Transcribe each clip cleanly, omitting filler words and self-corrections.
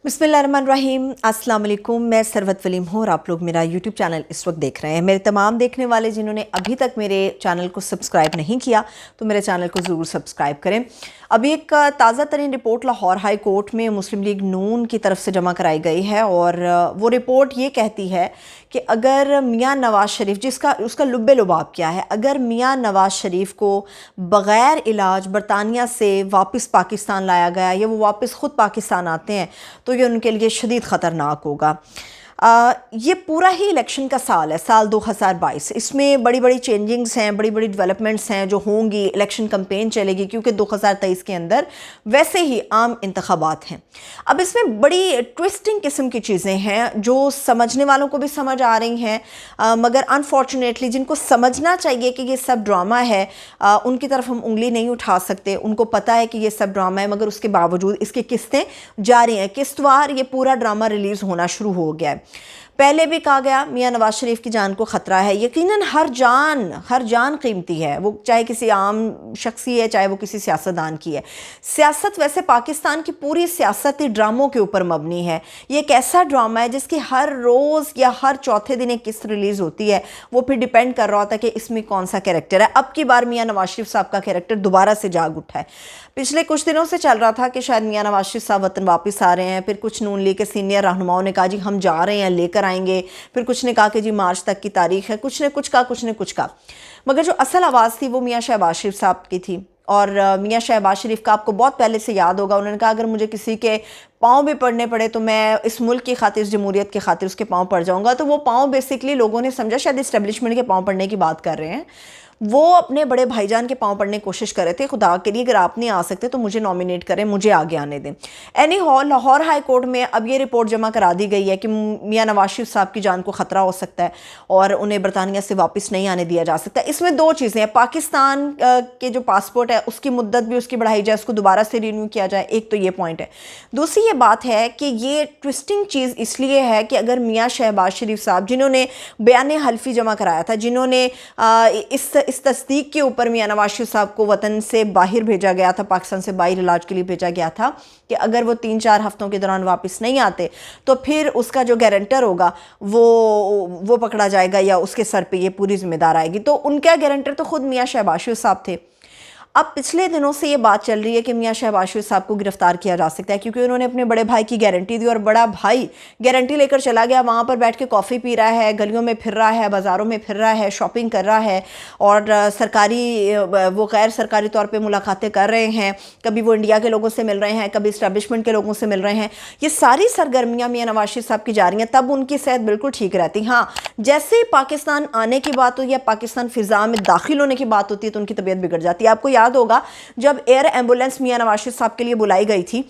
बिस्मिल्लाहिर्रहमानिर्रहीम, अस्सलाम वालेकुम। मैं सरवत वलीम हूँ और आप लोग मेरा यूट्यूब चैनल इस वक्त देख रहे हैं। मेरे तमाम देखने वाले जिन्होंने अभी तक मेरे चैनल को सब्सक्राइब नहीं किया तो मेरे चैनल को ज़रूर सब्सक्राइब करें। अभी एक ताज़ा तरीन रिपोर्ट लाहौर हाई कोर्ट में मुस्लिम लीग नून की तरफ से जमा कराई गई है और वो रिपोर्ट ये कहती है कि अगर मियाँ नवाज़ शरीफ, जिसका उसका लुब्बे लुबाब क्या है, अगर मियाँ नवाज़ शरीफ को बग़ैर इलाज बरतानिया से वापस पाकिस्तान लाया गया या वो वापस ख़ुद पाकिस्तान आते हैं तो ये उनके लिए शदीद ख़तरनाक होगा। ये पूरा ही इलेक्शन का साल है, साल 2022। इसमें बड़ी बड़ी चेंजिंग्स हैं, बड़ी बड़ी डेवलपमेंट्स हैं जो होंगी। इलेक्शन कैंपेन चलेगी क्योंकि 2023 के अंदर वैसे ही आम इंतखाबात हैं। अब इसमें बड़ी ट्विस्टिंग किस्म की चीज़ें हैं जो समझने वालों को भी समझ आ रही हैं, मगर अनफॉर्चुनेटली जिनको समझना चाहिए कि ये सब ड्रामा है, उनकी तरफ हम उंगली नहीं उठा सकते। उनको पता है कि ये सब ड्रामा है, मगर उसके बावजूद इसकी किस्तें जारी हैं। किस्तवार ये पूरा ड्रामा रिलीज़ होना शुरू हो गया है। पहले भी कहा गया मियाँ नवाज़ शरीफ की जान को ख़तरा है। यकीनन हर जान कीमती है, वो चाहे किसी आम शख्स की है, चाहे वो किसी सियासतदान की है। सियासत वैसे पाकिस्तान की पूरी सियासत ही ड्रामों के ऊपर मबनी है। ये एक ऐसा ड्रामा है जिसकी हर रोज़ या हर चौथे दिन एक किस्त रिलीज़ होती है। वो फिर डिपेंड कर रहा होता है कि इसमें कौन सा कैरेक्टर है। अब की बार मियाँ नवाज़ शरीफ साहब का कैरेक्टर दोबारा से जाग उठा है। पिछले कुछ दिनों से चल रहा था कि शायद मियाँ नवाज़ शरीफ साहब वतन वापस आ रहे हैं। फिर कुछ नून लीग के सीनियर रहनुमाओं ने कहा जी हम जा रहे हैं, लेकर आएंगे। फिर कुछ ने कहा कि जी मार्च तक की तारीख है। कुछ ने कुछ कहा, मगर जो असल आवाज़ थी वो मियाँ शहबाज शरीफ साहब की थी। और मियाँ शहबाज शरीफ का आपको बहुत पहले से याद होगा, उन्होंने कहा अगर मुझे किसी के पाँव भी पड़ने पड़े तो मैं इस मुल्क की खातिर, इस जमहूरियत की खातिर उसके पाँव पड़ जाऊँगा। तो वो पाँव बेसिकली लोगों ने समझा शायद इस्टेब्लिशमेंट के पाँव पड़ने की बात कर रहे हैं। वो अपने बड़े भाईजान के पाँव पड़ने की कोशिश कर रहे थे, खुदा के लिए अगर आप नहीं आ सकते तो मुझे नॉमिनेट करें, मुझे आगे आने दें। Any how Lahore high court में अब ये रिपोर्ट जमा करा दी गई है कि मियाँ नवाज़ शरीफ साहब की जान को ख़तरा हो सकता है और उन्हें बरतानिया से वापस नहीं आने दिया जा सकता। इसमें दो चीज़ें हैं, पाकिस्तान के जो पासपोर्ट है उसकी मुद्दत भी उसकी बढ़ाई जाए, उसको दोबारा से रिन्यू किया जाए। एक तो ये पॉइंट है। दूसरी ये बात है कि ये ट्विस्टिंग चीज़ इसलिए है कि अगर मियाँ शहबाज शरीफ साहब जिन्होंने बयान हल्फी जमा कराया था, जिन्होंने इस तस्दीक के ऊपर मियाँ नवाज़ शरीफ साहब को वतन से बाहर भेजा गया था, पाकिस्तान से बाहर इलाज के लिए भेजा गया था कि अगर वो 3-4 हफ्तों के दौरान वापस नहीं आते तो फिर उसका जो गारंटर होगा वो पकड़ा जाएगा या उसके सर पे ये पूरी जिम्मेदार आएगी। तो उनका गारंटर तो खुद मियाँ शहबाज शरीफ साहब थे। अब पिछले दिनों से ये बात चल रही है कि मियाँ शहबाज शरीफ साहब को गिरफ्तार किया जा सकता है क्योंकि उन्होंने अपने बड़े भाई की गारंटी दी और बड़ा भाई गारंटी लेकर चला गया, वहाँ पर बैठ के कॉफ़ी पी रहा है, गलियों में फिर रहा है, बाज़ारों में फिर रहा है, शॉपिंग कर रहा है और वो गैर सरकारी तौर पर मुलाकातें कर रहे हैं। कभी वो इंडिया के लोगों से मिल रहे हैं, कभी इस्टेब्लिशमेंट के लोगों से मिल रहे हैं। ये सारी सरगर्मियाँ मियाँ नवाज़ शरीफ साहब की जा रही हैं, तब उनकी सेहत बिल्कुल ठीक रहती। हाँ, जैसे ही पाकिस्तान आने की बात होती है, पाकिस्तान फ़िज़ा में दाखिल होने की बात होती है तो उनकी तबीयत बिगड़ जाती है। आपको याद होगा जब एयर एम्बुलेंस मियाँ नवाज़ शरीफ साहब के लिए बुलाई गई थी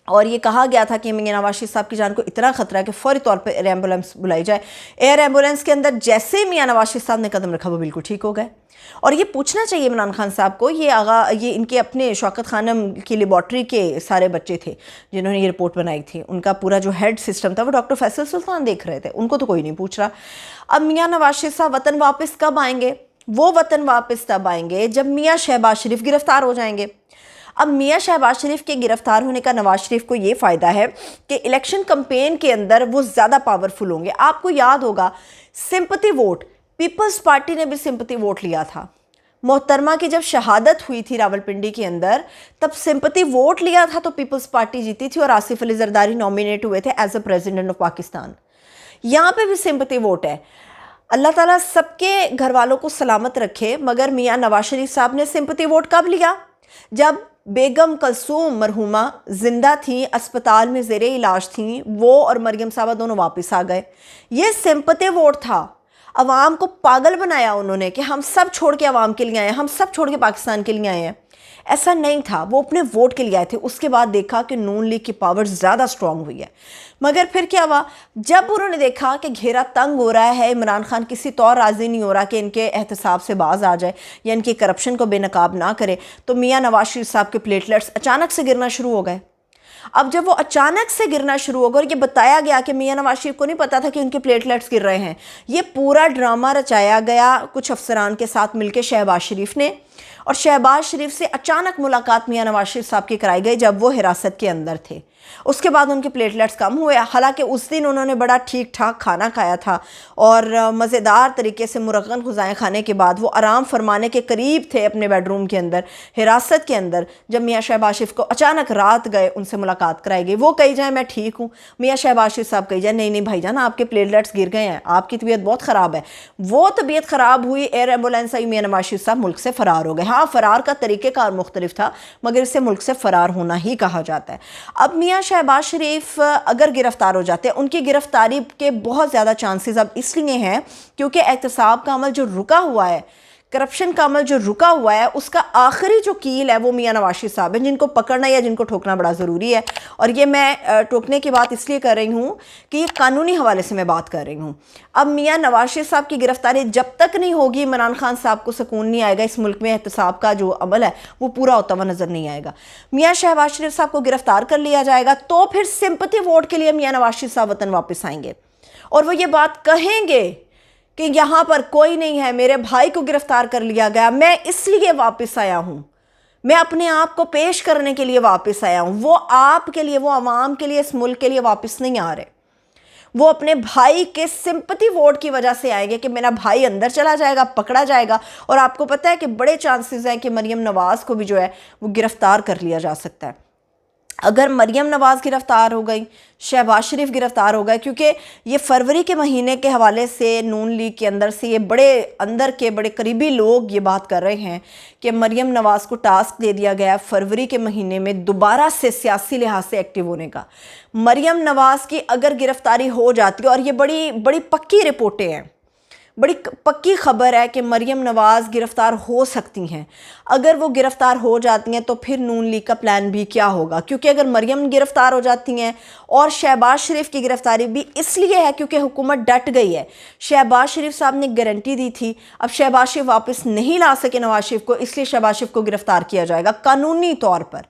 और ये कहा गया था कि मियाँ नवाज़ शरीफ साहब की जान को इतना ख़तरा है कि फ़ौरी तौर पर एयर एम्बुलेंस बुलाई जाए। एयर एम्बुलेंस के अंदर जैसे ही मियाँ नवाज़ शरीफ साहब ने कदम रखा वो बिल्कुल ठीक हो गए। और ये पूछना चाहिए इमरान खान साहब को, ये इनके अपने शौकत खानम की लेबॉर्ट्री के सारे बच्चे थे जिन्होंने ये रिपोर्ट बनाई थी, उनका पूरा जो हेड सिस्टम था वो डॉक्टर फैसल सुल्तान देख रहे थे, उनको तो कोई नहीं पूछ रहा। अब मियाँ नवाज़ शरीफ साहब वतन वापस कब आएंगे? वो वतन वापस तब आएंगे जब मियाँ शहबाज शरीफ गिरफ्तार हो जाएंगे। अब मियाँ शहबाज शरीफ के गिरफ्तार होने का नवाज़ शरीफ को ये फ़ायदा है कि इलेक्शन कैंपेन के अंदर वो ज़्यादा पावरफुल होंगे। आपको याद होगा सिंपैथी वोट, पीपल्स पार्टी ने भी सिंपैथी वोट लिया था। मोहतरमा की जब शहादत हुई थी रावलपिंडी के अंदर, तब सिंपैथी वोट लिया था तो पीपल्स पार्टी जीती थी और आसिफ अली जरदारी नॉमिनेट हुए थे as a president of Pakistan. यहाँ पे भी सिंपैथी वोट है। अल्लाह ताला सबके घर वालों को सलामत रखे, मगर मियाँ नवाज़ शरीफ साहब ने सिंपैथी वोट कब लिया? जब बेगम कलसूम मरहुमा जिंदा थी, अस्पताल में ज़ेरे इलाज थी, वो और मरियम साहबा दोनों वापस आ गए। ये सिंपैथी वोट था। अवाम को पागल बनाया उन्होंने कि हम सब छोड़ के अवाम के लिए आए हैं, हम सब छोड़ के पाकिस्तान के लिए आए हैं। ऐसा नहीं था, वो अपने वोट के लिए आए थे। उसके बाद देखा कि नून लीग की पावर ज़्यादा स्ट्रॉन्ग हुई है, मगर फिर क्या हुआ? जब उन्होंने देखा कि घेरा तंग हो रहा है, इमरान खान किसी तौर राज़ी नहीं हो रहा कि इनके एहतसाब से बाज आ जाए या इनकी करप्शन को बेनकाब ना करे, तो मियाँ नवाज़ शरीफ साहब के प्लेटलेट्स अचानक से गिरना शुरू हो गए। अब जब वो अचानक से गिरना शुरू हो गया और ये बताया गया कि मियाँ नवाज़ शरीफ को नहीं पता था कि उनके प्लेटलेट्स गिर रहे हैं, ये पूरा ड्रामा रचाया गया कुछ अफसरान के साथ मिलकर शहबाज शरीफ ने, और शहबाज शरीफ से अचानक मुलाकात मियाँ नवाज़ शरीफ साहब की कराई गई जब वो हिरासत के अंदर थे। उसके बाद उनके प्लेटलेट्स कम हुए। हालांकि उस दिन उन्होंने बड़ा ठीक ठाक खाना खाया था और मज़ेदार तरीके से मुरगन ग़िज़ाएँ खाने के बाद वो आराम फरमाने के करीब थे अपने बेडरूम के अंदर हिरासत के अंदर, जब मियाँ शहबाज शरीफ को अचानक रात गए उनसे मुलाकात कराई गई। वो कही जाए मैं ठीक हूँ, मियाँ शहबाज शरीफ साहब कही जाए नहीं नहीं भाईजान आपके प्लेटलेट्स गिर गए हैं, आपकी तबीयत बहुत ख़राब है। वो तबीयत ख़राब हुई, एयर एम्बुलेंस आई, मियाँ नवाज शरीफ साहब मुल्क से फ़रार हो गए। हाँ, फ़रार का तरीक़ेकार मुख्तलिफ था मगर इसे मुल्क से फ़रार होना ही कहा जाता है। अब मियाँ शहबाज शरीफ अगर गिरफ़्तार हो जाते हैं, उनकी गिरफ़्तारी के बहुत ज़्यादा चांसेस अब इसलिए हैं क्योंकि एहतसाब का अमल जो रुका हुआ है, करप्शन का अमल जो रुका हुआ है, उसका आखिरी जो कील है वो मियाँ नवाज शरीफ साहब हैं, जिनको पकड़ना या जिनको ठोकना बड़ा ज़रूरी है। और ये मैं ठोकने की बात इसलिए कर रही हूँ कि ये कानूनी हवाले से मैं बात कर रही हूँ। अब मियाँ नवाज शरीफ साहब की गिरफ्तारी जब तक नहीं होगी, इमरान खान साहब को सुकून नहीं आएगा। इस मुल्क में एहतसाब का जो अमल है वो पूरा होता हुआ नज़र नहीं आएगा। मियाँ शहबाज शरीफ साहब को गिरफ्तार कर लिया जाएगा तो फिर सिंपैथी वोट के लिए मियाँ नवाज शरीफ साहब वतन वापस आएंगे और वो ये बात कहेंगे कि यहाँ पर कोई नहीं है, मेरे भाई को गिरफ्तार कर लिया गया, मैं इसलिए वापस आया हूँ, मैं अपने आप को पेश करने के लिए वापस आया हूँ। वो आपके लिए, वो आवाम के लिए, इस मुल्क के लिए वापस नहीं आ रहे। वो अपने भाई के सिंपैथी वोट की वजह से आएंगे कि मेरा भाई अंदर चला जाएगा, पकड़ा जाएगा। और आपको पता है कि बड़े चांसेस हैं कि मरियम नवाज़ को भी जो है वो गिरफ्तार कर लिया जा सकता है। अगर मरियम नवाज़ गिरफ़्तार हो गई, शहबाज शरीफ गिरफ़्तार हो गए, क्योंकि ये फरवरी के महीने के हवाले से नून लीग के अंदर से ये बड़े अंदर के बड़े करीबी लोग ये बात कर रहे हैं कि मरियम नवाज़ को टास्क दे दिया गया फरवरी के महीने में दोबारा से सियासी लिहाज से एक्टिव होने का। मरियम नवाज़ की अगर गिरफ़्तारी हो जाती है, और ये बड़ी बड़ी पक्की रिपोर्टें हैं, बड़ी पक्की खबर है कि मरियम नवाज़ गिरफ़्तार हो सकती हैं। अगर वो गिरफ़्तार हो जाती हैं तो फिर नून लीग का प्लान भी क्या होगा, क्योंकि अगर मरियम गिरफ़्तार हो जाती हैं और शहबाज शरीफ की गिरफ़्तारी भी इसलिए है क्योंकि हुकूमत डट गई है। शहबाज शरीफ साहब ने गारंटी दी थी, अब शहबाज शरीफ वापस नहीं ला सके नवाज शरीफ को, इसलिए शहबाज शरीफ को गिरफ़्तार किया जाएगा कानूनी तौर पर।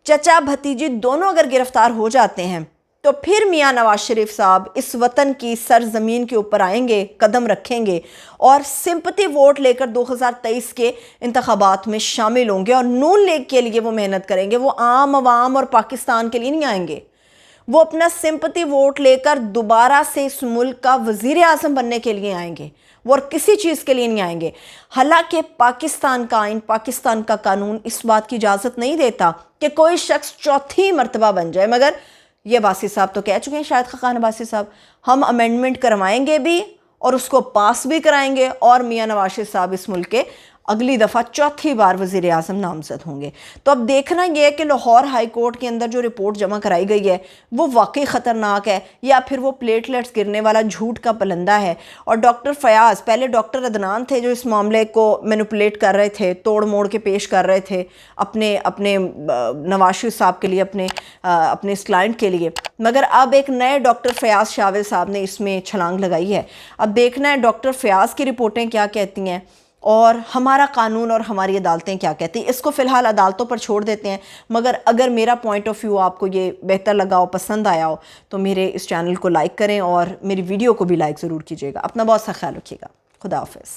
चचा भतीजी दोनों अगर गिरफ़्तार हो जाते हैं तो फिर मियाँ नवाज शरीफ साहब इस वतन की सरजमीन के ऊपर आएंगे, कदम रखेंगे और सिंपैथी वोट लेकर 2023 के इंतखाबात में शामिल होंगे और नून लीग के लिए वो मेहनत करेंगे। वो आम आवाम और पाकिस्तान के लिए नहीं आएंगे, वो अपना सिंपैथी वोट लेकर दोबारा से इस मुल्क का वज़ीर आज़म बनने के लिए आएंगे, वो और किसी चीज़ के लिए नहीं आएंगे। हालांकि पाकिस्तान का आइन, पाकिस्तान का कानून इस बात की इजाज़त नहीं देता कि कोई शख्स चौथी मरतबा बन जाए, मगर ये अब्बासी साहब तो कह चुके हैं, शाहिद खान अब्बासी साहब, हम अमेंडमेंट करवाएंगे भी और उसको पास भी कराएंगे और मियाँ नवाज शरीफ साहब इस मुल्क के अगली दफ़ा चौथी बार वज़ीर आज़म नामज़द होंगे। तो अब देखना ये है कि लाहौर हाई कोर्ट के अंदर जो रिपोर्ट जमा कराई गई है वो वाकई ख़तरनाक है या फिर वो प्लेटलेट्स गिरने वाला झूठ का पलंदा है। और डॉक्टर फयाज़, पहले डॉक्टर अदनान थे जो इस मामले को मैनिपुलेट कर रहे थे, तोड़ मोड़ के पेश कर रहे थे अपने अपने नवाज शरीफ साहब के लिए, अपने इस क्लाइंट के लिए, मगर अब एक नए डॉक्टर फयाज़ शाविल साहब ने इसमें छलांग लगाई है। अब देखना है डॉक्टर फयाज़ की रिपोर्टें क्या कहती हैं और हमारा कानून और हमारी अदालतें क्या कहती हैं। इसको फ़िलहाल अदालतों पर छोड़ देते हैं, मगर अगर मेरा पॉइंट ऑफ व्यू आपको ये बेहतर लगा हो, पसंद आया हो, तो मेरे इस चैनल को लाइक करें और मेरी वीडियो को भी लाइक ज़रूर कीजिएगा। अपना बहुत सा ख्याल रखिएगा। खुदा हाफ़िज़।